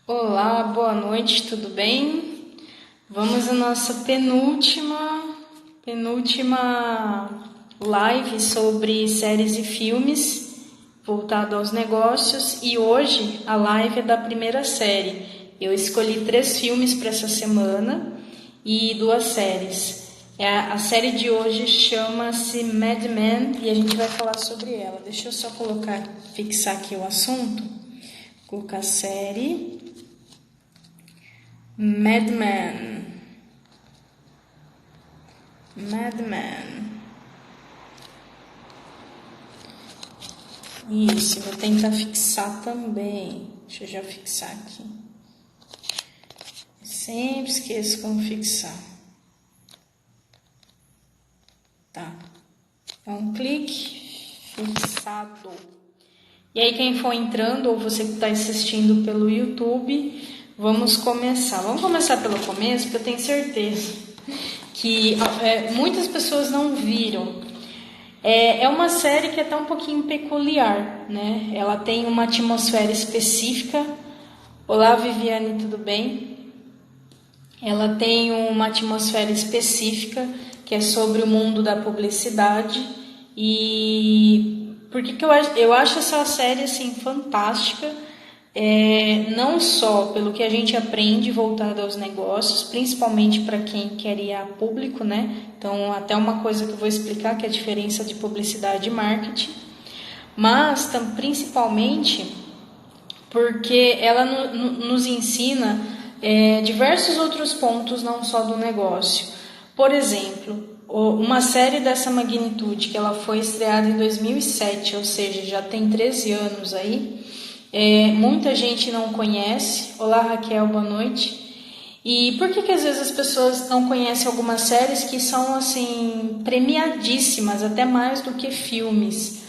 Olá, boa noite, tudo bem? Vamos à nossa penúltima live sobre séries e filmes voltado aos negócios, e hoje a live é da primeira série. Eu escolhi 3 filmes para essa semana e 2 séries. A série de hoje chama-se Mad Men e a gente vai falar sobre ela. Deixa eu só fixar aqui o assunto. Colocar série Mad Men. Mad Men. Isso, vou tentar fixar também. Deixa eu já fixar aqui. Eu sempre esqueço como fixar. Tá. Então, clique, fixado. E aí, quem for entrando, ou você que está assistindo pelo YouTube, vamos começar. Vamos começar pelo começo, porque eu tenho certeza que muitas pessoas não viram. É uma série que é até um pouquinho peculiar, né? Ela tem uma atmosfera específica. Olá, Viviane, tudo bem? Ela tem uma atmosfera específica que é sobre o mundo da publicidade. E por que eu acho essa série assim fantástica? Não só pelo que a gente aprende voltado aos negócios, principalmente para quem quer ir a público, né? Então, até uma coisa que eu vou explicar, que é a diferença de publicidade e marketing, mas principalmente porque ela nos ensina diversos outros pontos, não só do negócio. Por exemplo, uma série dessa magnitude, que ela foi estreada em 2007, ou seja, já tem 13 anos aí, muita gente não conhece. Olá, Raquel, boa noite. E por que às vezes as pessoas não conhecem algumas séries que são assim premiadíssimas, até mais do que filmes?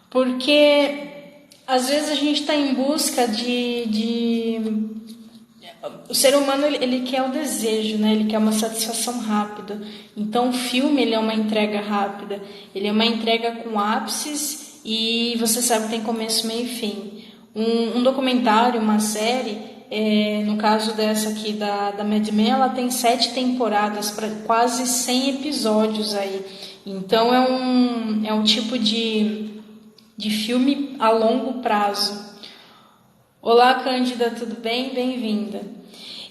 Porque às vezes a gente está em busca o ser humano ele quer o desejo, né? Ele quer uma satisfação rápida. Então o filme ele é uma entrega rápida, ele é uma entrega com ápices e você sabe que tem começo, meio e fim. Um documentário, uma série, no caso dessa aqui da Mad Men, ela tem 7 temporadas para quase 100 episódios aí. Então é um tipo de filme a longo prazo. Olá, Cândida, tudo bem? Bem-vinda.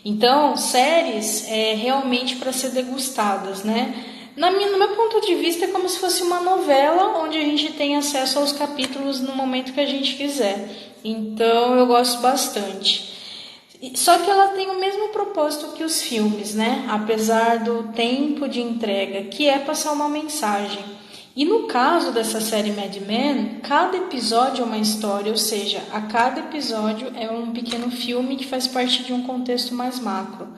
Então, séries é realmente para ser degustadas, né? No meu ponto de vista, é como se fosse uma novela onde a gente tem acesso aos capítulos no momento que a gente quiser. Então, eu gosto bastante. Só que ela tem o mesmo propósito que os filmes, né? Apesar do tempo de entrega, que é passar uma mensagem. E no caso dessa série Mad Men, cada episódio é uma história, ou seja, a cada episódio é um pequeno filme que faz parte de um contexto mais macro.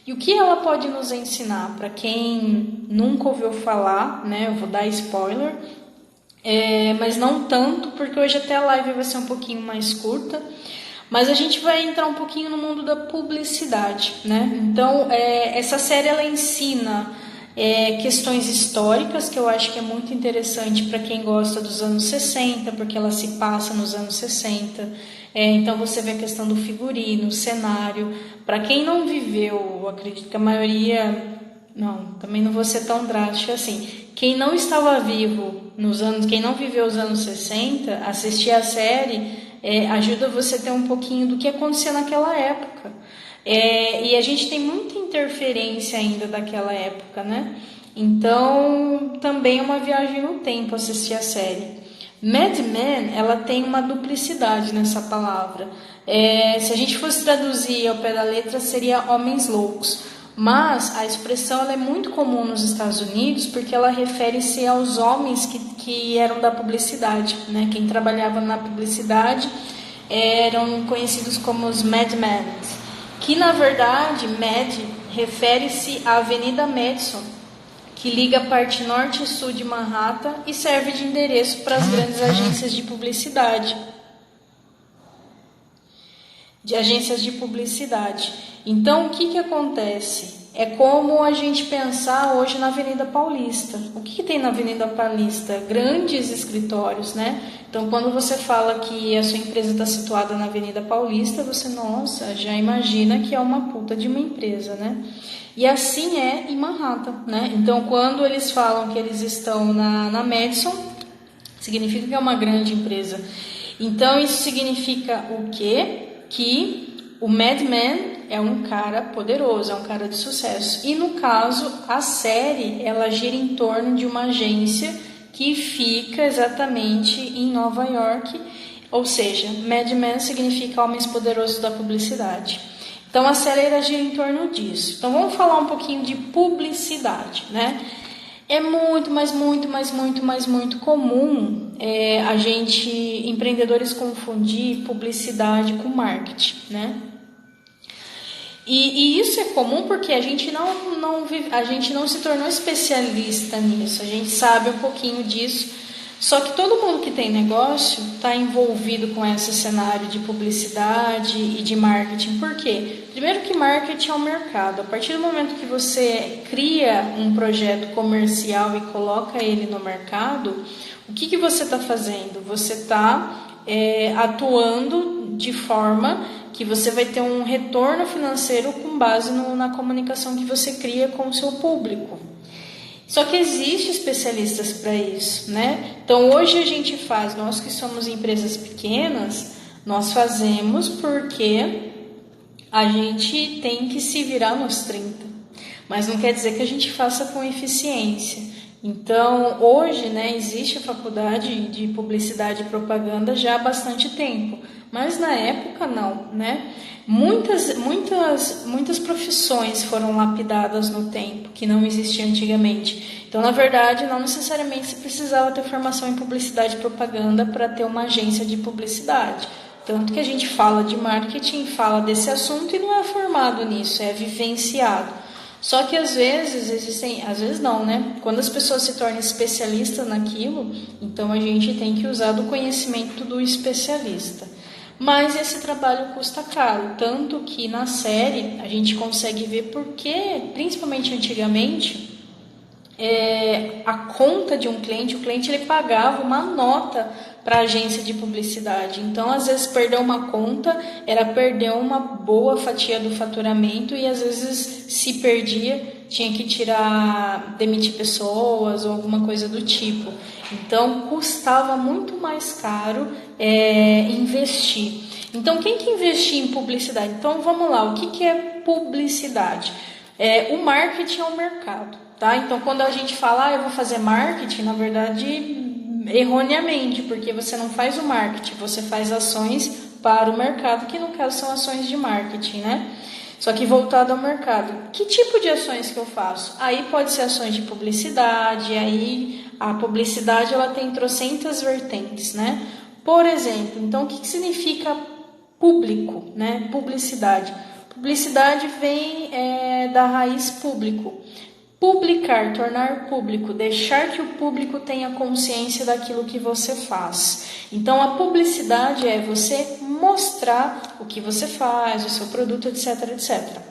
E o que ela pode nos ensinar? Para quem nunca ouviu falar, né? Eu vou dar spoiler, mas não tanto, porque hoje até a live vai ser um pouquinho mais curta. Mas a gente vai entrar um pouquinho no mundo da publicidade, né? Então, essa série ela ensina questões históricas, que eu acho que é muito interessante para quem gosta dos anos 60, porque ela se passa nos anos 60. Então, você vê a questão do figurino, cenário. Para quem não viveu, eu acredito que a maioria... Não, também não vou ser tão drástico assim. Quem não estava vivo quem não viveu os anos 60, assistir a série ajuda você a ter um pouquinho do que acontecia naquela época. E a gente tem muita interferência ainda daquela época, né? Então, também é uma viagem no tempo assistir a série. Mad Men, ela tem uma duplicidade nessa palavra. Se a gente fosse traduzir ao pé da letra, seria homens loucos. Mas a expressão ela é muito comum nos Estados Unidos porque ela refere-se aos homens que eram da publicidade, né? Quem trabalhava na publicidade eram conhecidos como os Mad Men, que na verdade Mad refere-se à Avenida Madison, que liga a parte norte e sul de Manhattan e serve de endereço para as grandes agências de publicidade. Então, o que acontece? É como a gente pensar hoje na Avenida Paulista. O que tem na Avenida Paulista? Grandes escritórios, né? Então, quando você fala que a sua empresa está situada na Avenida Paulista, você, nossa, já imagina que é uma puta de uma empresa, né? E assim é em Manhattan, né? Então, quando eles falam que eles estão na Madison, significa que é uma grande empresa. Então, isso significa o quê? Que o Madman é um cara poderoso, é um cara de sucesso. E no caso, a série, ela gira em torno de uma agência que fica exatamente em Nova York. Ou seja, Madman significa Homens Poderosos da Publicidade. Então a série ela gira em torno disso. Então vamos falar um pouquinho de publicidade, né? É muito comum a gente, empreendedores, confundir publicidade com marketing, né? E isso é comum porque a gente não se tornou especialista nisso, a gente sabe um pouquinho disso, só que todo mundo que tem negócio está envolvido com esse cenário de publicidade e de marketing. Por quê? Primeiro que marketing é um mercado. A partir do momento que você cria um projeto comercial e coloca ele no mercado, o que você está fazendo? Você está atuando de forma que você vai ter um retorno financeiro com base na comunicação que você cria com o seu público. Só que existem especialistas para isso, né? Então hoje a gente faz, nós que somos empresas pequenas, nós fazemos porque a gente tem que se virar nos 30. Mas não quer dizer que a gente faça com eficiência. Então hoje, né, existe a faculdade de publicidade e propaganda já há bastante tempo. Mas na época não, né? Muitas profissões foram lapidadas no tempo, que não existia antigamente. Então, na verdade, não necessariamente se precisava ter formação em publicidade e propaganda para ter uma agência de publicidade. Tanto que a gente fala de marketing, fala desse assunto e não é formado nisso, é vivenciado. Só que às vezes não, né? Quando as pessoas se tornam especialistas naquilo, então a gente tem que usar do conhecimento do especialista. Mas esse trabalho custa caro, tanto que na série a gente consegue ver porque, principalmente antigamente, a conta de um cliente, o cliente ele pagava uma nota para a agência de publicidade. Então, às vezes, perder uma conta era perder uma boa fatia do faturamento e, às vezes, se perdia, tinha que demitir pessoas ou alguma coisa do tipo. Então, custava muito mais caro investir. Então, quem que investia em publicidade? Então, vamos lá, o que é publicidade? O marketing é um mercado, tá? Então, quando a gente fala, eu vou fazer marketing, na verdade, erroneamente, porque você não faz o marketing, você faz ações para o mercado, que no caso são ações de marketing, né? Só que voltado ao mercado. Que tipo de ações que eu faço? Aí pode ser ações de publicidade, aí a publicidade ela tem trocentas vertentes, né? Por exemplo, então o que significa público, né? Publicidade. Publicidade vem da raiz público. Publicar, tornar público, deixar que o público tenha consciência daquilo que você faz. Então, a publicidade é você mostrar o que você faz, o seu produto, etc, etc.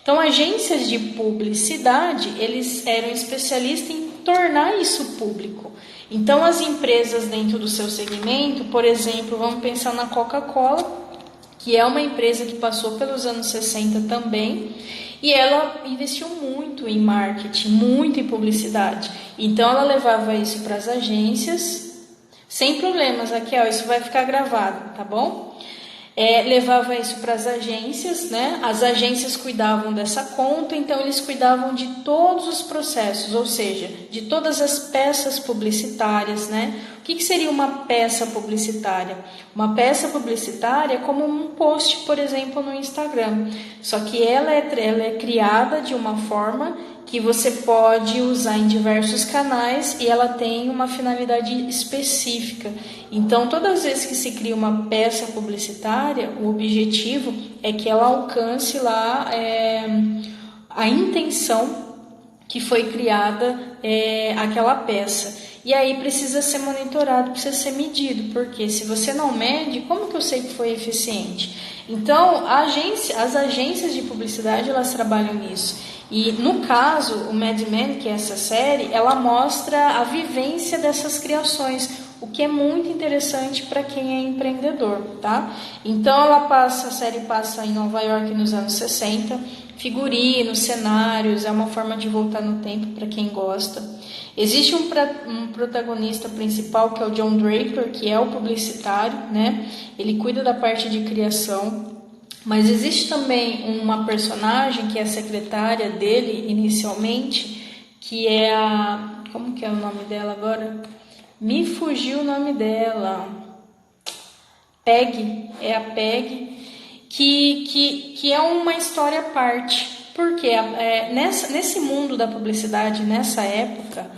Então, agências de publicidade, eles eram especialistas em tornar isso público. Então, as empresas dentro do seu segmento, por exemplo, vamos pensar na Coca-Cola, que é uma empresa que passou pelos anos 60 também, e ela investiu muito em marketing, muito em publicidade. Então, ela levava isso para as agências, sem problemas, Raquel, isso vai ficar gravado, tá bom? Levava isso para as agências, né? As agências cuidavam dessa conta, então eles cuidavam de todos os processos, ou seja, de todas as peças publicitárias, né? O que seria uma peça publicitária? Uma peça publicitária é como um post, por exemplo, no Instagram, só que ela é criada de uma forma que você pode usar em diversos canais e ela tem uma finalidade específica. Então, todas as vezes que se cria uma peça publicitária, o objetivo é que ela alcance lá a intenção que foi criada aquela peça. E aí precisa ser monitorado, precisa ser medido, porque se você não mede, como que eu sei que foi eficiente? Então, as agências de publicidade, elas trabalham nisso. E no caso, o Mad Men, que é essa série, ela mostra a vivência dessas criações, o que é muito interessante para quem é empreendedor, tá? Então a série passa em Nova York nos anos 60, figurinos, cenários, é uma forma de voltar no tempo para quem gosta. Existe um protagonista principal que é o John Draper, que é o publicitário, né? Ele cuida da parte de criação. Mas existe também uma personagem que é a secretária dele inicialmente, que é a... Como que é o nome dela agora? Me fugiu o nome dela. Peg, é a Peg, que é uma história à parte. Porque nesse mundo da publicidade, nessa época,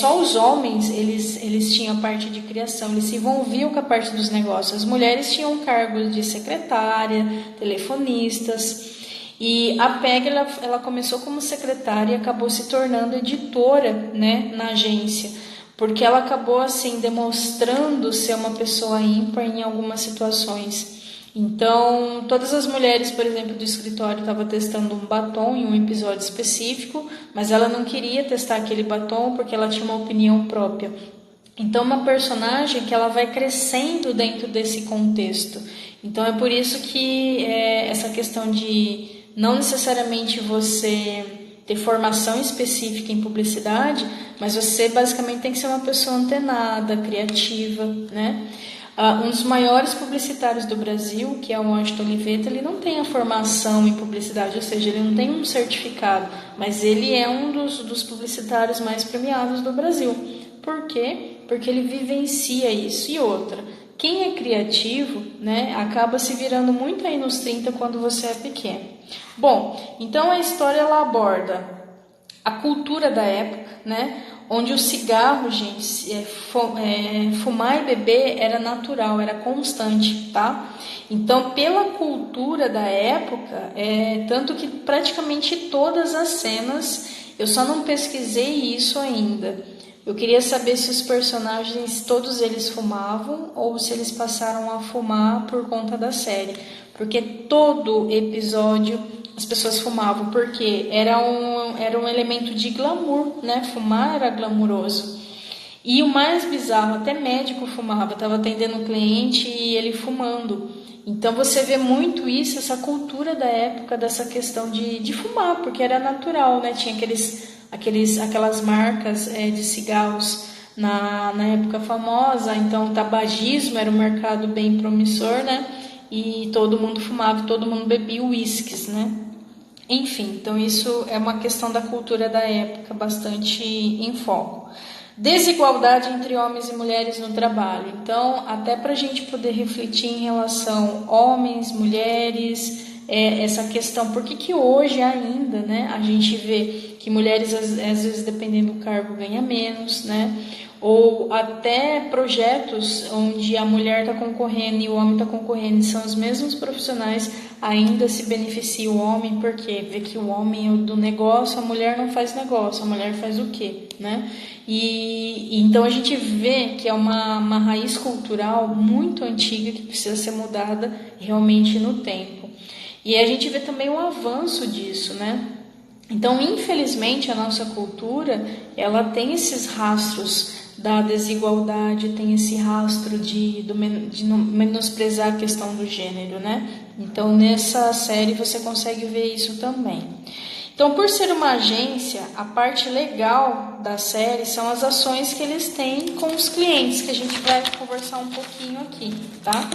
só os homens eles tinham a parte de criação, eles se envolviam com a parte dos negócios. As mulheres tinham cargos de secretária, telefonistas. E a Peg ela começou como secretária e acabou se tornando editora, né, na agência, porque ela acabou assim demonstrando ser uma pessoa ímpar em algumas situações. Então, todas as mulheres, por exemplo, do escritório estavam testando um batom em um episódio específico, mas ela não queria testar aquele batom porque ela tinha uma opinião própria. Então, uma personagem que ela vai crescendo dentro desse contexto. Então, é por isso que essa questão de não necessariamente você ter formação específica em publicidade, mas você basicamente tem que ser uma pessoa antenada, criativa, né? Um dos maiores publicitários do Brasil, que é o Washington Oliveto, ele não tem a formação em publicidade, ou seja, ele não tem um certificado, mas ele é um dos publicitários mais premiados do Brasil. Por quê? Porque ele vivencia isso. E outra, quem é criativo, né, acaba se virando muito aí nos 30 quando você é pequeno. Bom, então a história ela aborda a cultura da época, né? Onde o cigarro, gente, fumar e beber era natural, era constante, tá? Então, pela cultura da época, tanto que praticamente todas as cenas, eu só não pesquisei isso ainda. Eu queria saber se os personagens, todos eles fumavam ou se eles passaram a fumar por conta da série. Porque todo episódio as pessoas fumavam, porque era um elemento de glamour, né? Fumar era glamuroso. E o mais bizarro, até médico fumava, estava atendendo um cliente e ele fumando. Então você vê muito isso, essa cultura da época, dessa questão de fumar, porque era natural, né? Tinha aquelas marcas de cigarros na época famosa, então o tabagismo era um mercado bem promissor, né? E todo mundo fumava, todo mundo bebia uísques, né? Enfim, então isso é uma questão da cultura da época bastante em foco. Desigualdade entre homens e mulheres no trabalho. Então, até para a gente poder refletir em relação homens, mulheres, essa questão, por que hoje ainda, né, a gente vê que mulheres, às vezes, dependendo do cargo, ganha menos, né? Ou até projetos onde a mulher está concorrendo e o homem está concorrendo, são os mesmos profissionais, ainda se beneficia o homem, porque vê que o homem é do negócio, a mulher não faz negócio, a mulher faz o quê, né? E então a gente vê que é uma raiz cultural muito antiga que precisa ser mudada realmente no tempo. E a gente vê também o avanço disso, né? Então, infelizmente, a nossa cultura, ela tem esses rastros da desigualdade, tem esse rastro de menosprezar a questão do gênero, né? Então, nessa série você consegue ver isso também. Então, por ser uma agência, a parte legal da série são as ações que eles têm com os clientes, que a gente vai conversar um pouquinho aqui, tá?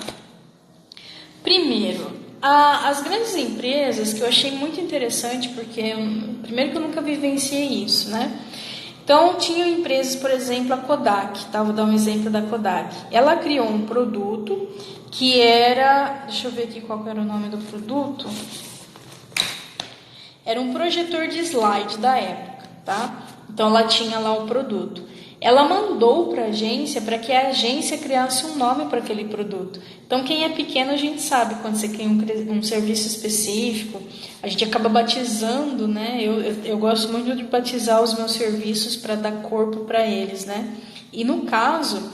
Primeiro, as grandes empresas, que eu achei muito interessante, porque primeiro que eu nunca vivenciei isso, né? Então, tinham empresas, por exemplo, a Kodak, tá? Vou dar um exemplo da Kodak. Ela criou um produto que era... Deixa eu ver aqui qual era o nome do produto. Era um projetor de slide da época, tá? Então, ela tinha lá o produto. Ela mandou para a agência para que a agência criasse um nome para aquele produto. Então, quem é pequeno, a gente sabe, quando você tem um serviço específico, a gente acaba batizando, né? Eu gosto muito de batizar os meus serviços para dar corpo para eles, né? E no caso,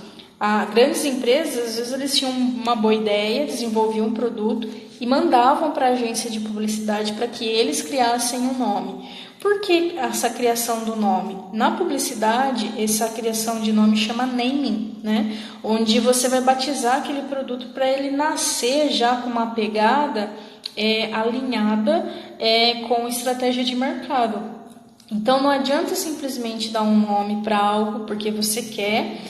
Grandes empresas, às vezes eles tinham uma boa ideia, desenvolviam um produto e mandavam para a agência de publicidade para que eles criassem um nome. Por que essa criação do nome? Na publicidade, essa criação de nome chama naming, né? Onde você vai batizar aquele produto para ele nascer já com uma pegada alinhada com estratégia de mercado. Então não adianta simplesmente dar um nome para algo porque você quer,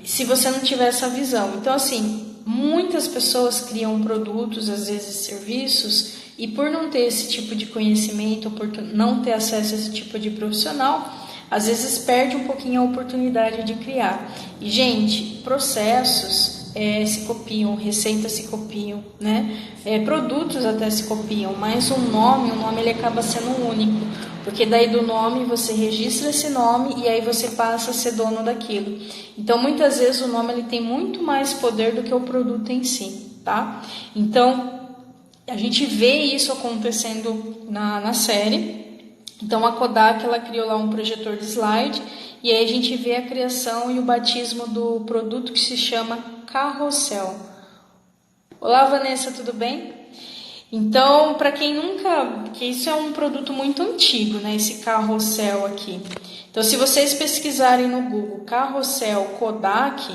se você não tiver essa visão. Então assim, muitas pessoas criam produtos, às vezes serviços, e por não ter esse tipo de conhecimento, ou por não ter acesso a esse tipo de profissional, às vezes perde um pouquinho a oportunidade de criar. E gente, processos se copiam, receitas se copiam, né? Produtos até se copiam, mas o nome ele acaba sendo único, porque daí do nome você registra esse nome e aí você passa a ser dono daquilo. Então muitas vezes o nome ele tem muito mais poder do que o produto em si, tá? Então a gente vê isso acontecendo na série. Então a Kodak ela criou lá um projetor de slide e aí a gente vê a criação e o batismo do produto que se chama Carrossel. Olá Vanessa, tudo bem? Então, para quem nunca... que isso é um produto muito antigo, né? Esse Carrossel aqui. Então, se vocês pesquisarem no Google Carrossel Kodak,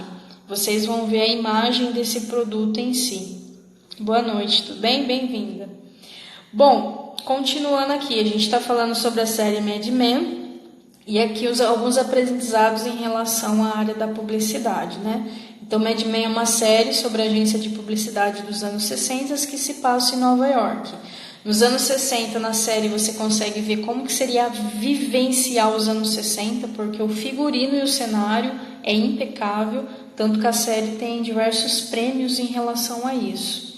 vocês vão ver a imagem desse produto em si. Boa noite, tudo bem? Bem-vinda. Bom, continuando aqui, a gente está falando sobre a série Mad Men e aqui alguns aprendizados em relação à área da publicidade, né? Então, Mad Men é uma série sobre a agência de publicidade dos anos 60 que se passa em Nova York. Nos anos 60, na série, você consegue ver como que seria vivenciar os anos 60, porque o figurino e o cenário é impecável, tanto que a série tem diversos prêmios em relação a isso.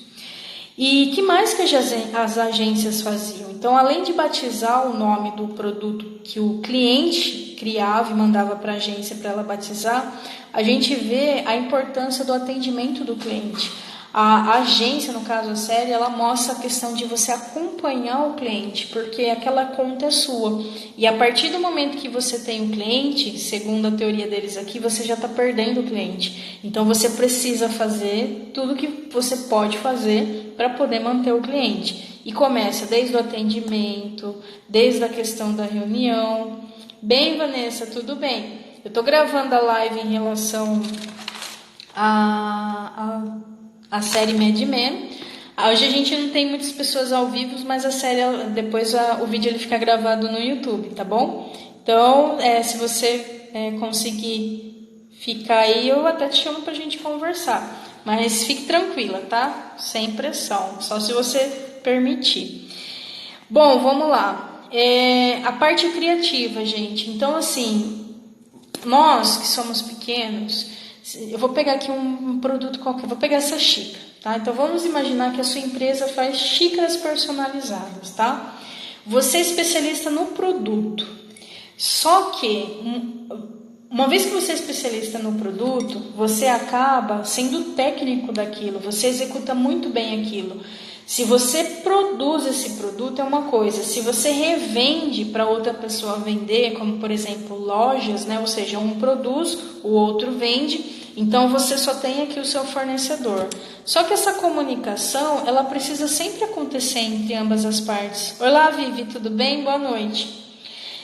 E que mais que as agências faziam? Então, além de batizar o nome do produto que o cliente criava e mandava para a agência para ela batizar, a gente vê a importância do atendimento do cliente. A agência, no caso a série, ela mostra a questão de você acompanhar o cliente, porque aquela conta é sua. E a partir do momento que você tem um cliente, segundo a teoria deles aqui, você já está perdendo o cliente. Então você precisa fazer tudo que você pode fazer para poder manter o cliente. E começa desde o atendimento, desde a questão da reunião. Bem, Vanessa, tudo bem? Eu estou gravando a live em relação a série Mad Men. Hoje a gente não tem muitas pessoas ao vivo, mas a série, depois o vídeo ele fica gravado no YouTube, tá bom? Então, se você conseguir ficar aí, eu até te chamo pra gente conversar. Mas fique tranquila, tá? Sem pressão, só se você permitir. Bom, vamos lá. A parte criativa, gente. Então, assim, nós que somos pequenos... Eu vou pegar aqui um produto qualquer, vou pegar essa xícara, tá? Então, vamos imaginar que a sua empresa faz xícaras personalizadas, tá? Você é especialista no produto. Só que, uma vez que você é especialista no produto, você acaba sendo técnico daquilo, você executa muito bem aquilo. Se você produz esse produto é uma coisa, se você revende para outra pessoa vender, como por exemplo lojas, né? Ou seja, um produz, o outro vende, então você só tem aqui o seu fornecedor. Só que essa comunicação, ela precisa sempre acontecer entre ambas as partes. Olá, Vivi, tudo bem? Boa noite.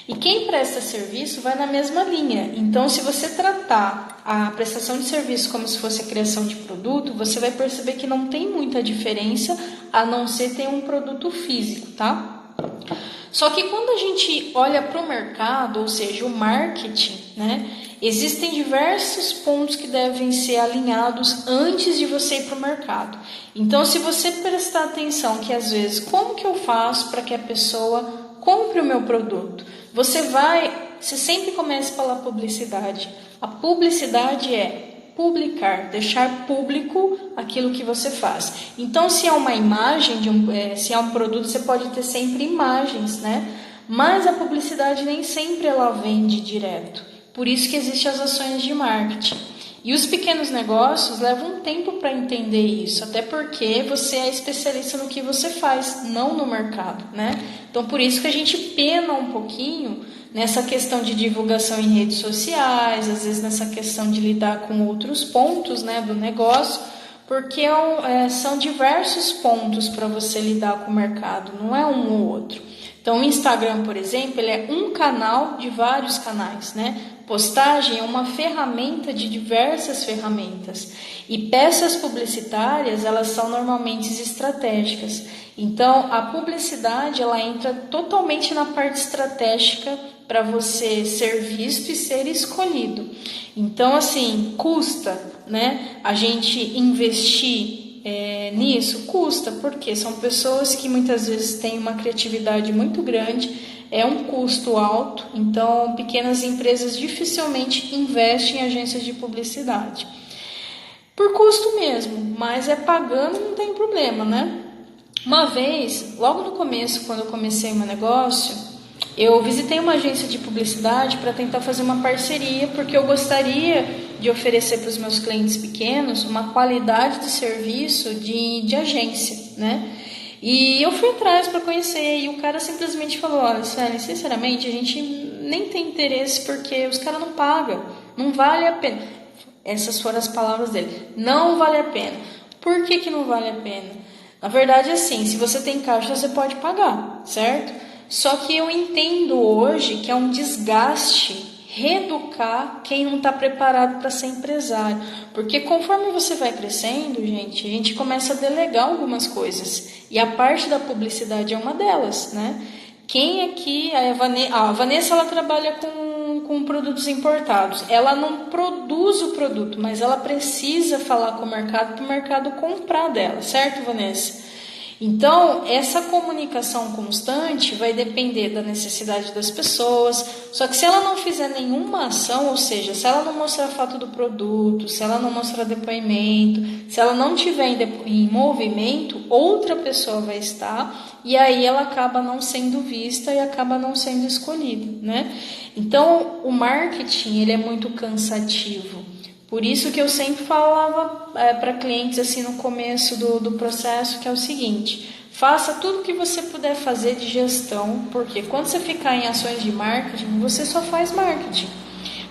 E quem presta serviço vai na mesma linha. Então, se você tratar a prestação de serviço como se fosse a criação de produto, você vai perceber que não tem muita diferença, a não ser ter um produto físico, tá? Só que quando a gente olha para o mercado, ou seja, o marketing, né? Existem diversos pontos que devem ser alinhados antes de você ir para o mercado. Então, se você prestar atenção que às vezes, como que eu faço para que a pessoa compre o meu produto? Você sempre começa pela publicidade. A publicidade é publicar, deixar público aquilo que você faz. Então, se é uma imagem, se é um produto, você pode ter sempre imagens, né? Mas a publicidade nem sempre ela vende direto. Por isso que existem as ações de marketing. E os pequenos negócios levam um tempo para entender isso, até porque você é especialista no que você faz, não no mercado, né? Então, por isso que a gente pena um pouquinho nessa questão de divulgação em redes sociais, às vezes nessa questão de lidar com outros pontos, né, do negócio, porque são diversos pontos para você lidar com o mercado, não é um ou outro. Então, o Instagram, por exemplo, ele é um canal de vários canais, né? Postagem é uma ferramenta de diversas ferramentas. E peças publicitárias, elas são normalmente estratégicas. Então, a publicidade, ela entra totalmente na parte estratégica para você ser visto e ser escolhido. Então, assim, custa, né, a gente investir nisso? Custa, porque são pessoas que muitas vezes têm uma criatividade muito grande, é um custo alto, então pequenas empresas dificilmente investem em agências de publicidade. Por custo mesmo, mas pagando, não tem problema, né? Uma vez, logo no começo, quando eu comecei o meu negócio, eu visitei uma agência de publicidade para tentar fazer uma parceria, porque eu gostaria de oferecer para os meus clientes pequenos uma qualidade de serviço de agência, né? E eu fui atrás para conhecer, e o cara simplesmente falou: olha, Suelen, sinceramente, a gente nem tem interesse porque os caras não pagam, não vale a pena. Essas foram as palavras dele: não vale a pena. Por que não vale a pena? Na verdade, assim, se você tem caixa, você pode pagar, certo? Só que eu entendo hoje que é um desgaste reeducar quem não está preparado para ser empresário. Porque conforme você vai crescendo, gente, a gente começa a delegar algumas coisas. E a parte da publicidade é uma delas, né? Quem aqui... A Vanessa, ela trabalha com produtos importados. Ela não produz o produto, mas ela precisa falar com o mercado para o mercado comprar dela, certo, Vanessa? Então, essa comunicação constante vai depender da necessidade das pessoas, só que se ela não fizer nenhuma ação, ou seja, se ela não mostrar foto do produto, se ela não mostrar depoimento, se ela não tiver em movimento, outra pessoa vai estar, e aí ela acaba não sendo vista e acaba não sendo escolhida, né? Então, o marketing, ele é muito cansativo. Por isso que eu sempre falava para clientes assim no começo do processo, que é o seguinte: faça tudo o que você puder fazer de gestão, porque quando você ficar em ações de marketing, você só faz marketing.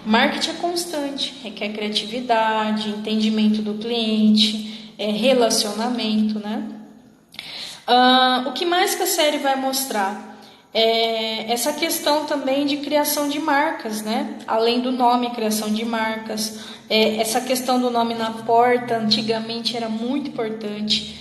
Marketing é constante, requer criatividade, entendimento do cliente, relacionamento, né? O que mais que a série vai mostrar? Essa questão também de criação de marcas, né? Além do nome, criação de marcas. Essa questão do nome na porta, antigamente era muito importante.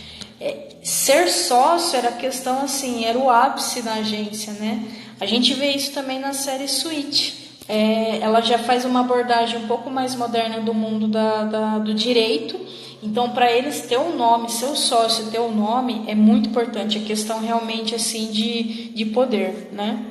Ser sócio era questão assim, era o ápice da agência, né? A gente vê isso também na série Switch. Ela já faz uma abordagem um pouco mais moderna do mundo do direito. Então, para eles ter um nome, seu sócio ter um nome, é muito importante. A questão realmente assim de poder, né?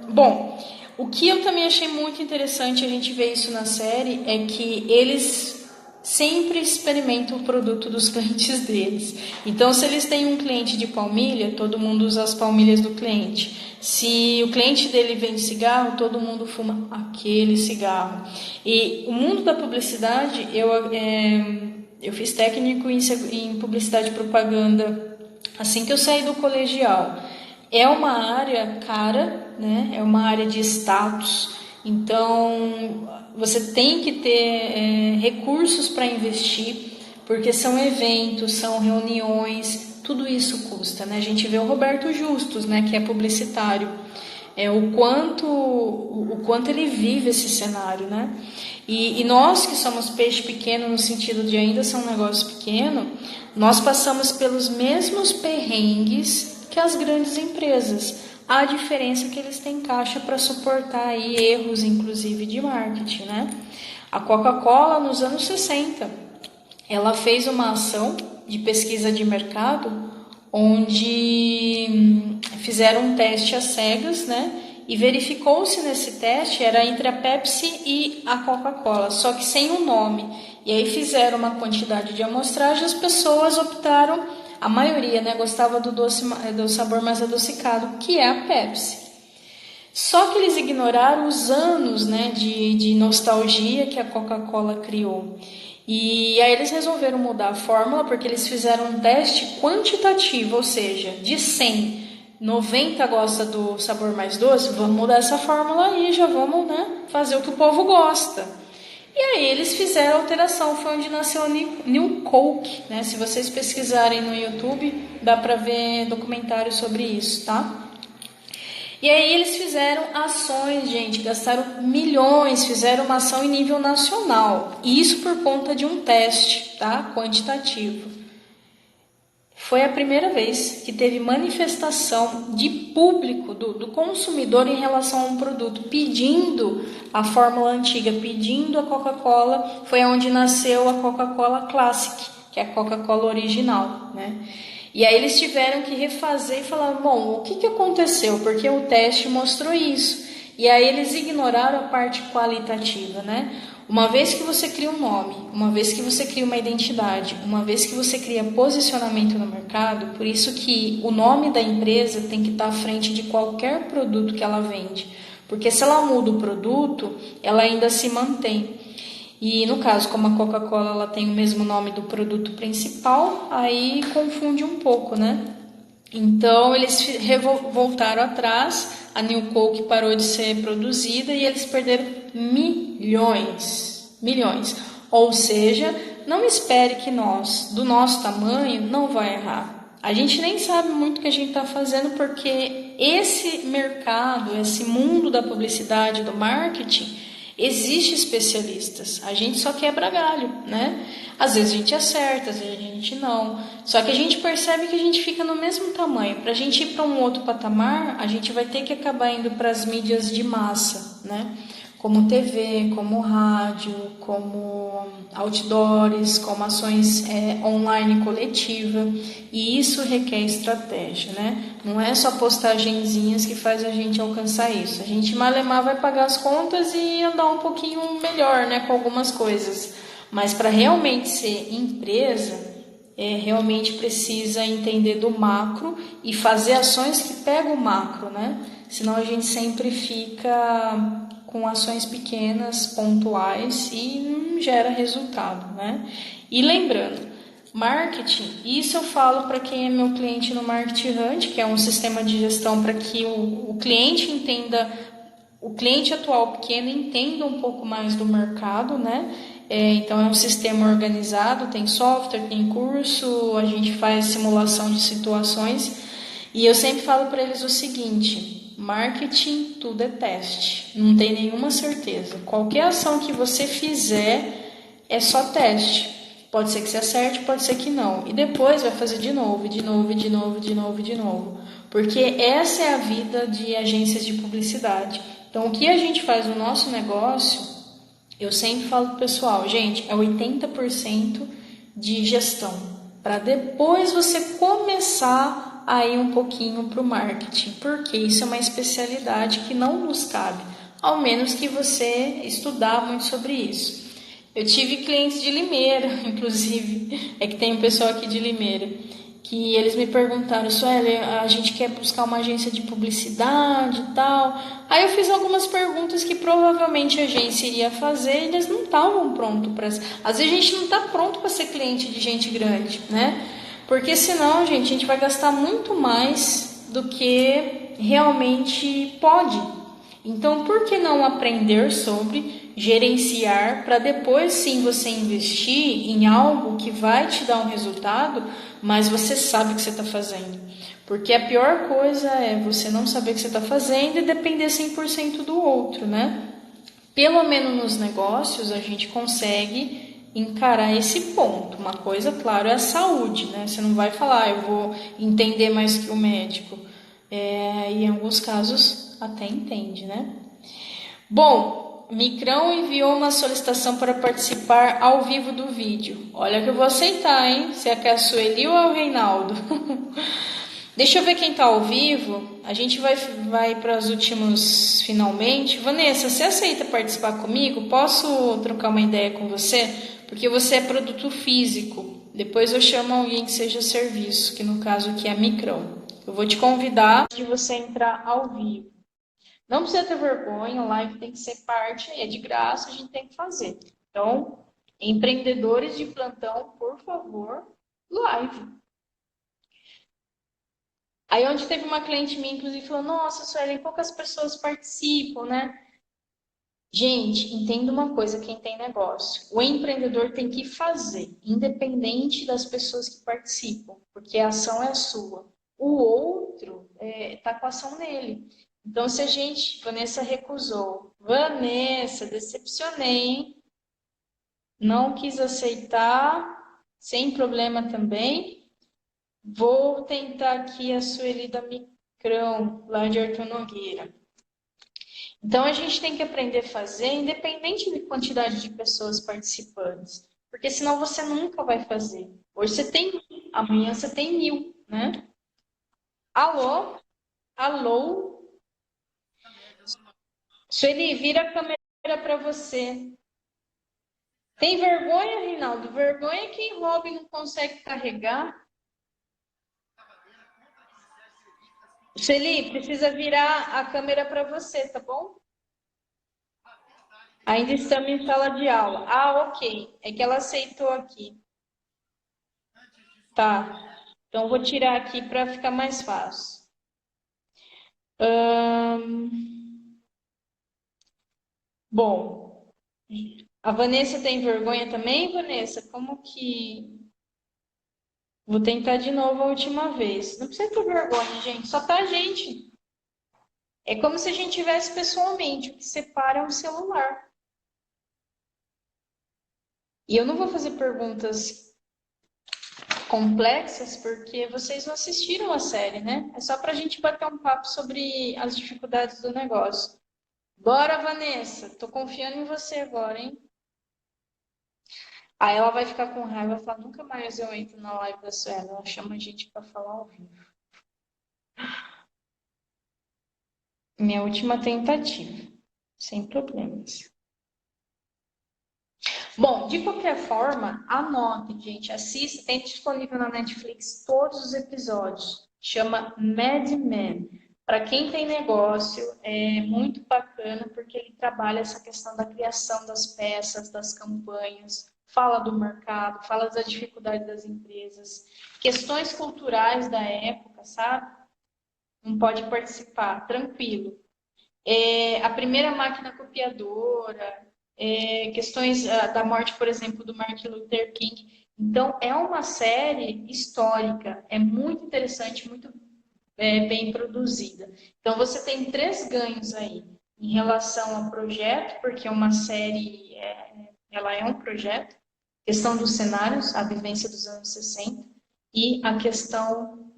Bom, o que eu também achei muito interessante, a gente vê isso na série, é que eles sempre experimentam o produto dos clientes deles. Então, se eles têm um cliente de palmilha, todo mundo usa as palmilhas do cliente. Se o cliente dele vende cigarro, todo mundo fuma aquele cigarro. E o mundo da publicidade, eu fiz técnico em publicidade e propaganda assim que eu saí do colegial. É uma área cara, né? É uma área de status. Então, você tem que ter recursos para investir, porque são eventos, são reuniões, tudo isso custa, né? A gente vê o Roberto Justus, né, que é publicitário, o quanto ele vive esse cenário, né? E nós que somos peixe pequeno, no sentido de ainda ser um negócio pequeno, nós passamos pelos mesmos perrengues que as grandes empresas. A diferença é que eles têm caixa para suportar aí erros, inclusive de marketing, né? A Coca-Cola, nos anos 60, ela fez uma ação de pesquisa de mercado, onde fizeram um teste às cegas, né? E verificou-se nesse teste, era entre a Pepsi e a Coca-Cola, só que sem o nome. E aí fizeram uma quantidade de amostragem, as pessoas optaram, a maioria, né, gostava do sabor mais adocicado, que é a Pepsi. Só que eles ignoraram os anos, né, de nostalgia que a Coca-Cola criou. E aí eles resolveram mudar a fórmula, porque eles fizeram um teste quantitativo, ou seja, de 100, 90 gosta do sabor mais doce, vamos mudar essa fórmula aí, já vamos, né, fazer o que o povo gosta. E aí eles fizeram a alteração, foi onde nasceu a New Coke, né? Se vocês pesquisarem no YouTube, dá pra ver documentário sobre isso, tá? E aí eles fizeram ações, gente, gastaram milhões, fizeram uma ação em nível nacional. E isso por conta de um teste, tá? Quantitativo. Foi a primeira vez que teve manifestação de público do consumidor em relação a um produto, pedindo a fórmula antiga, pedindo a Coca-Cola. Foi onde nasceu a Coca-Cola Classic, que é a Coca-Cola original, né? E aí eles tiveram que refazer e falar, bom, o que aconteceu? Porque o teste mostrou isso. E aí eles ignoraram a parte qualitativa, né? Uma vez que você cria um nome, uma vez que você cria uma identidade, uma vez que você cria posicionamento no mercado, por isso que o nome da empresa tem que estar à frente de qualquer produto que ela vende. Porque se ela muda o produto, ela ainda se mantém. E no caso, como a Coca-Cola ela tem o mesmo nome do produto principal, aí confunde um pouco, né? Então eles voltaram atrás, a New Coke parou de ser produzida e eles perderam milhões, milhões. Ou seja, não espere que nós, do nosso tamanho, não vai errar. A gente nem sabe muito o que a gente está fazendo porque esse mercado, esse mundo da publicidade, do marketing, existe especialistas, a gente só quebra galho, né? Às vezes a gente acerta, às vezes a gente não. Só que a gente percebe que a gente fica no mesmo tamanho. Para a gente ir para um outro patamar, a gente vai ter que acabar indo para as mídias de massa, né? Como TV, como rádio, como outdoors, como ações online coletiva. E isso requer estratégia, né? Não é só postagenzinhas que faz a gente alcançar isso. A gente malemar vai pagar as contas e andar um pouquinho melhor, né? Com algumas coisas. Mas para realmente ser empresa, realmente precisa entender do macro e fazer ações que pegam o macro, né? Senão a gente sempre fica com ações pequenas, pontuais e não gera resultado, né? E lembrando, marketing, isso eu falo para quem é meu cliente no Marketing Hunt, que é um sistema de gestão para que o cliente entenda, o cliente atual pequeno entenda um pouco mais do mercado, né? Então é um sistema organizado, tem software, tem curso, a gente faz simulação de situações e eu sempre falo para eles o seguinte: marketing tudo é teste, não tem nenhuma certeza. Qualquer ação que você fizer é só teste. Pode ser que você acerte, pode ser que não. E depois vai fazer de novo, de novo, de novo, de novo, de novo. Porque essa é a vida de agências de publicidade. Então o que a gente faz no nosso negócio, eu sempre falo pro pessoal, gente, é 80% de gestão, para depois você começar a ir um pouquinho para o marketing, porque isso é uma especialidade que não nos cabe, ao menos que você estudar muito sobre isso. Eu tive clientes de Limeira, inclusive, é que tem um pessoal aqui de Limeira, que eles me perguntaram, Sueli, a gente quer buscar uma agência de publicidade e tal. Aí eu fiz algumas perguntas que provavelmente a agência iria fazer e eles não estavam prontos para... Às vezes a gente não está pronto para ser cliente de gente grande, né? Porque senão, gente, a gente vai gastar muito mais do que realmente pode. Então, por que não aprender sobre gerenciar para depois sim você investir em algo que vai te dar um resultado, mas você sabe o que você está fazendo? Porque a pior coisa é você não saber o que você está fazendo e depender 100% do outro, né? Pelo menos nos negócios a gente consegue encarar esse ponto. Uma coisa, claro, é a saúde, né? Você não vai falar, eu vou entender mais que o médico. E em alguns casos até entende, né? Bom, Micrão enviou uma solicitação para participar ao vivo do vídeo. Olha que eu vou aceitar, hein? Se é que é a Sueli ou é o Reinaldo. Deixa eu ver quem está ao vivo. A gente vai para os últimos finalmente. Vanessa, você aceita participar comigo? Posso trocar uma ideia com você? Porque você é produto físico. Depois eu chamo alguém que seja serviço, que no caso aqui é Micrão. Eu vou te convidar de você entrar ao vivo. Não precisa ter vergonha, o live tem que ser parte, é de graça, a gente tem que fazer. Então, empreendedores de plantão, por favor, live. Aí onde teve uma cliente minha, inclusive, falou, nossa, Suelen, poucas pessoas participam, né? Gente, entenda uma coisa, quem tem negócio. O empreendedor tem que fazer, independente das pessoas que participam, porque a ação é sua. O outro tá com a ação nele. Então, se a gente, Vanessa recusou, Vanessa, decepcionei, hein? Não quis aceitar, sem problema também. Vou tentar aqui a Sueli da Micrão, lá de Arthur Nogueira. Então a gente tem que aprender a fazer, independente de quantidade de pessoas participantes, porque senão você nunca vai fazer. Hoje você tem 1.000, amanhã você tem 1.000, né? Alô? Alô? Sueli, vira a câmera para você. Tem vergonha, Reinaldo? Vergonha é quem rouba e não consegue carregar. Sueli, precisa virar a câmera para você, tá bom? Ainda estamos em sala de aula. Ah, ok. É que ela aceitou aqui. Tá. Então, vou tirar aqui para ficar mais fácil. Bom, a Vanessa tem vergonha também, Vanessa? Como que. Vou tentar de novo a última vez. Não precisa ter vergonha, gente. Só tá a gente. É como se a gente tivesse pessoalmente. O que separa é um celular. E eu não vou fazer perguntas complexas porque vocês não assistiram a série, né? É só para a gente bater um papo sobre as dificuldades do negócio. Bora, Vanessa. Tô confiando em você agora, hein? Aí ela vai ficar com raiva e falar, nunca mais eu entro na live da Suela. Ela chama a gente para falar ao vivo. Minha última tentativa. Sem problemas. Bom, de qualquer forma, anote, gente. Assista, tem disponível na Netflix todos os episódios. Chama Mad Men. Para quem tem negócio, é muito bacana porque ele trabalha essa questão da criação das peças, das campanhas, fala do mercado, fala das dificuldades das empresas, questões culturais da época, sabe? Não pode participar, tranquilo. A primeira máquina copiadora, questões da morte, por exemplo, do Martin Luther King. Então, é uma série histórica, é muito interessante, muito bem produzida. Então, você tem três ganhos aí em relação ao projeto, porque uma série, ela é um projeto, questão dos cenários, a vivência dos anos 60, e a questão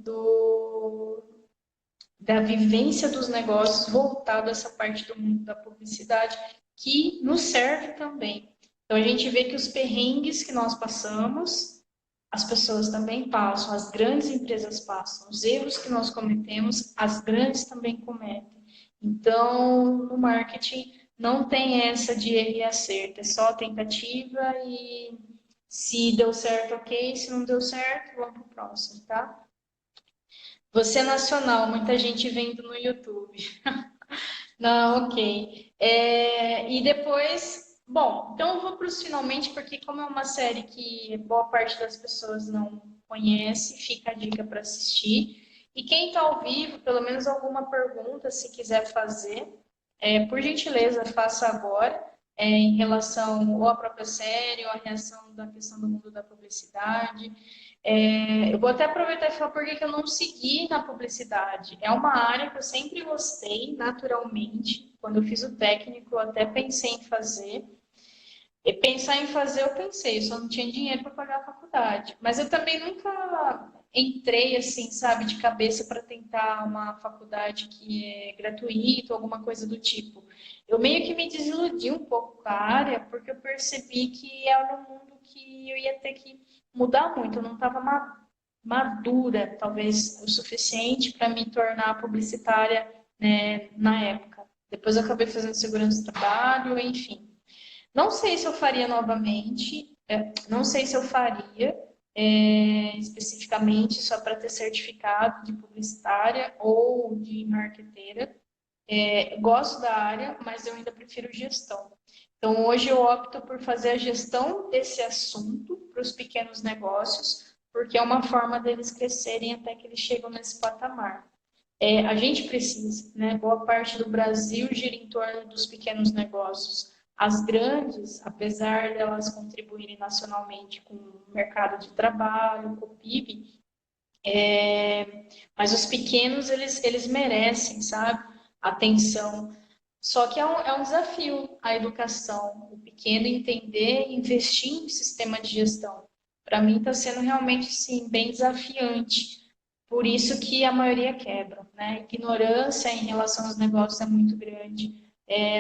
da vivência dos negócios voltado a essa parte do mundo da publicidade, que nos serve também. Então, a gente vê que os perrengues que nós passamos, as pessoas também passam, as grandes empresas passam, os erros que nós cometemos, as grandes também cometem. Então, no marketing, não tem essa de erro e acerto, é só tentativa e se deu certo, ok, se não deu certo, vamos para o próximo, tá? Você é nacional, muita gente vendo no YouTube. Não, ok. E depois, bom, então eu vou para os finalmente, porque como é uma série que boa parte das pessoas não conhece, fica a dica para assistir. E quem está ao vivo, pelo menos alguma pergunta, se quiser fazer, por gentileza, faça agora, em relação ou à própria série, ou à reação da questão do mundo da publicidade. Eu vou até aproveitar e falar por que eu não segui na publicidade. É uma área que eu sempre gostei, naturalmente. Quando eu fiz o técnico, eu até pensei em fazer. E pensar em fazer, eu pensei, eu só não tinha dinheiro para pagar a faculdade. Mas eu também nunca entrei assim, sabe, de cabeça para tentar uma faculdade que é gratuita, alguma coisa do tipo. Eu meio que me desiludi um pouco com a área, porque eu percebi que era um mundo que eu ia ter que mudar muito. Eu não estava madura, talvez, o suficiente para me tornar publicitária, né, na época. Depois eu acabei fazendo segurança do trabalho, enfim. Não sei se eu faria novamente, não sei se eu faria especificamente só para ter certificado de publicitária ou de marqueteira. Gosto da área, mas eu ainda prefiro gestão. Então, hoje eu opto por fazer a gestão desse assunto para os pequenos negócios porque é uma forma deles crescerem até que eles chegam nesse patamar. A gente precisa, né? Boa parte do Brasil gira em torno dos pequenos negócios. As grandes, apesar delas contribuírem nacionalmente com o mercado de trabalho, com o PIB, mas os pequenos, eles merecem, sabe? Atenção. Só que é um desafio a educação, o pequeno entender e investir em um sistema de gestão. Para mim está sendo realmente, sim, bem desafiante. Por isso que a maioria quebra, né? A ignorância em relação aos negócios é muito grande.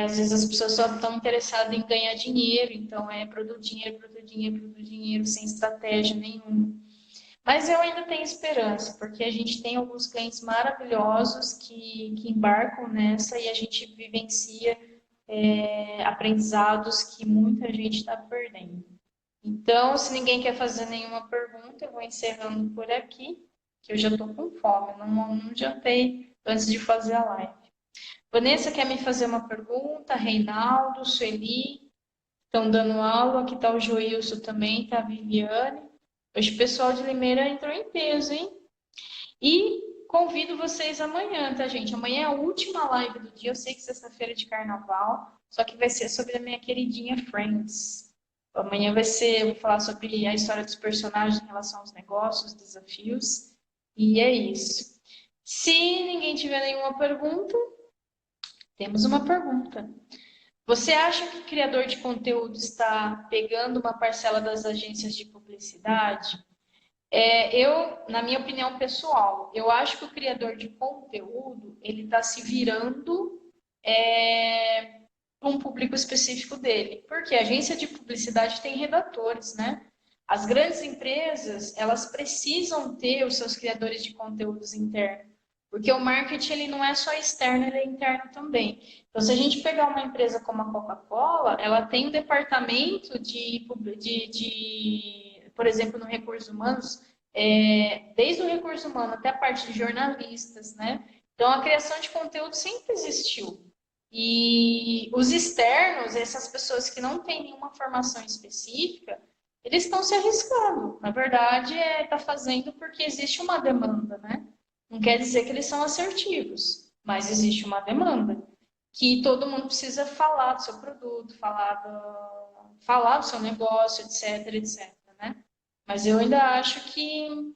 Às vezes as pessoas só estão interessadas em ganhar dinheiro, então produzir dinheiro, produzir dinheiro, produzir dinheiro, sem estratégia nenhuma. Mas eu ainda tenho esperança, porque a gente tem alguns clientes maravilhosos que embarcam nessa e a gente vivencia aprendizados que muita gente está perdendo. Então, se ninguém quer fazer nenhuma pergunta, eu vou encerrando por aqui, que eu já estou com fome, não jantei antes de fazer a live. Vanessa quer me fazer uma pergunta, Reinaldo, Sueli, estão dando aula, aqui está o Joilson também, está a Viviane. Hoje o pessoal de Limeira entrou em peso, hein? E convido vocês amanhã, tá, gente? Amanhã é a última live do dia. Eu sei que sexta-feira é de carnaval, só que vai ser sobre a minha queridinha Friends. Amanhã eu vou falar sobre a história dos personagens em relação aos negócios, desafios. E é isso. Se ninguém tiver nenhuma pergunta, temos uma pergunta. Você acha que o criador de conteúdo está pegando uma parcela das agências de publicidade? Na minha opinião pessoal, eu acho que o criador de conteúdo, ele está se virando para um público específico dele. Porque a agência de publicidade tem redatores, né? As grandes empresas, elas precisam ter os seus criadores de conteúdos internos. Porque o marketing, ele não é só externo, ele é interno também. Então, se a gente pegar uma empresa como a Coca-Cola, ela tem um departamento por exemplo, no recursos humanos, desde o recurso humano até a parte de jornalistas, né? Então, a criação de conteúdo sempre existiu. E os externos, essas pessoas que não têm nenhuma formação específica, eles estão se arriscando. Na verdade, está fazendo porque existe uma demanda, né? Não quer dizer que eles são assertivos, mas existe uma demanda que todo mundo precisa falar do seu produto, falar do seu negócio, etc, etc, né? Mas eu ainda acho que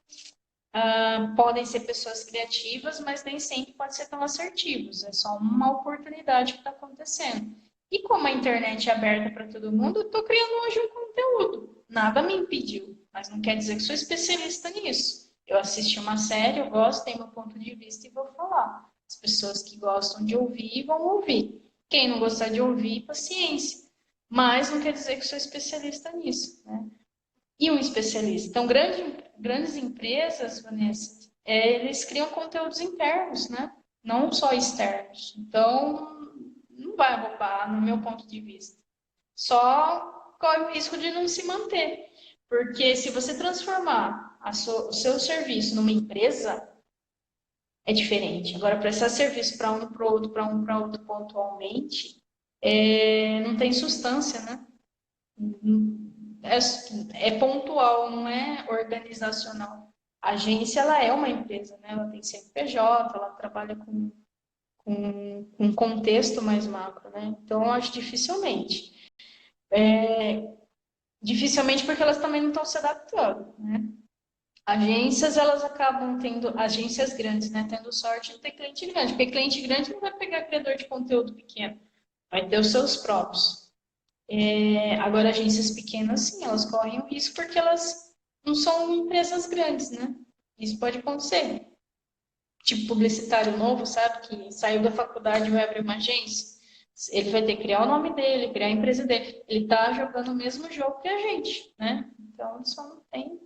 podem ser pessoas criativas, mas nem sempre pode ser tão assertivos. É só uma oportunidade que está acontecendo. E como a internet é aberta para todo mundo, eu estou criando hoje um conteúdo. Nada me impediu, mas não quer dizer que sou especialista nisso. Eu assisti uma série, eu gosto, tenho meu ponto de vista e vou falar. As pessoas que gostam de ouvir vão ouvir. Quem não gostar de ouvir, paciência. Mas não quer dizer que sou especialista nisso, né? E um especialista. Então, grandes empresas, Vanessa, eles criam conteúdos internos, né? Não só externos. Então, não vai roubar, no meu ponto de vista. Só corre o risco de não se manter. Porque se você transformar o seu serviço numa empresa, é diferente. Agora, prestar serviço para um, para outro, para outro pontualmente, não tem substância, né? É pontual, não é organizacional. A agência, ela é uma empresa, né? Ela tem CNPJ, ela trabalha com um contexto mais macro, né? Então, eu acho dificilmente porque elas também não estão se adaptando, né? Agências, elas acabam tendo, agências grandes, né? Tendo sorte de ter cliente grande, porque cliente grande não vai pegar criador de conteúdo pequeno, vai ter os seus próprios. Agora, agências pequenas, sim, elas correm o risco porque elas não são empresas grandes, né? Isso pode acontecer. Tipo, publicitário novo, sabe? Que saiu da faculdade e vai abrir uma agência. Ele vai ter que criar o nome dele, criar a empresa dele. Ele tá jogando o mesmo jogo que a gente, né? Então, só não tem.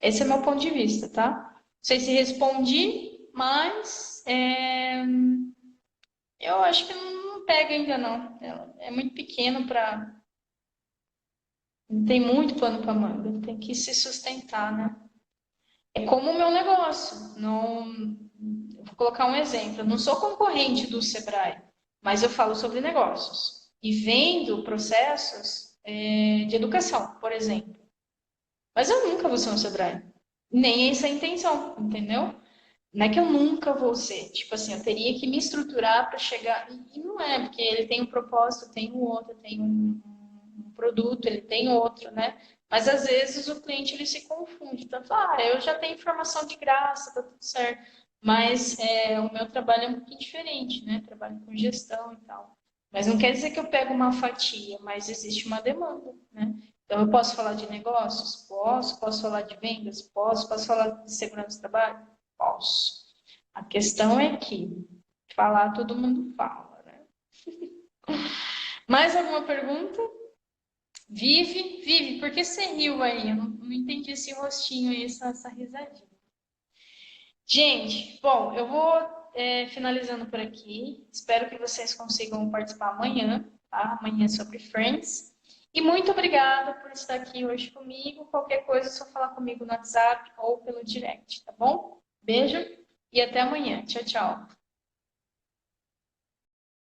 Esse é meu ponto de vista, tá? Não sei se respondi, mas eu acho que não pega ainda, não. É muito pequeno para. Não tem muito pano para manga, tem que se sustentar, né? É como o meu negócio. Não, eu vou colocar um exemplo. Eu não sou concorrente do Sebrae, mas eu falo sobre negócios e vendo processos de educação, por exemplo. Mas eu nunca vou ser um Sebrae. Nem essa é a intenção, entendeu? Não é que eu nunca vou ser. Tipo assim, eu teria que me estruturar para chegar. E não é, porque ele tem um propósito, tem um outro, tem um produto, ele tem outro, né? Mas às vezes o cliente ele se confunde. Tanto, eu já tenho informação de graça, tá tudo certo. Mas o meu trabalho é um pouquinho diferente, né? Trabalho com gestão e tal. Mas não quer dizer que eu pego uma fatia, mas existe uma demanda, né? Então eu posso falar de negócios? Posso falar de vendas? Posso falar de segurança do trabalho? Posso. A questão é que falar todo mundo fala, né? Mais alguma pergunta? Vive, por que você riu aí? Eu não entendi esse rostinho aí, essa risadinha. Gente, bom, eu vou finalizando por aqui. Espero que vocês consigam participar amanhã, tá? Amanhã é sobre Friends. E muito obrigada por estar aqui hoje comigo. Qualquer coisa é só falar comigo no WhatsApp ou pelo direct, tá bom? Beijo e até amanhã. Tchau, tchau.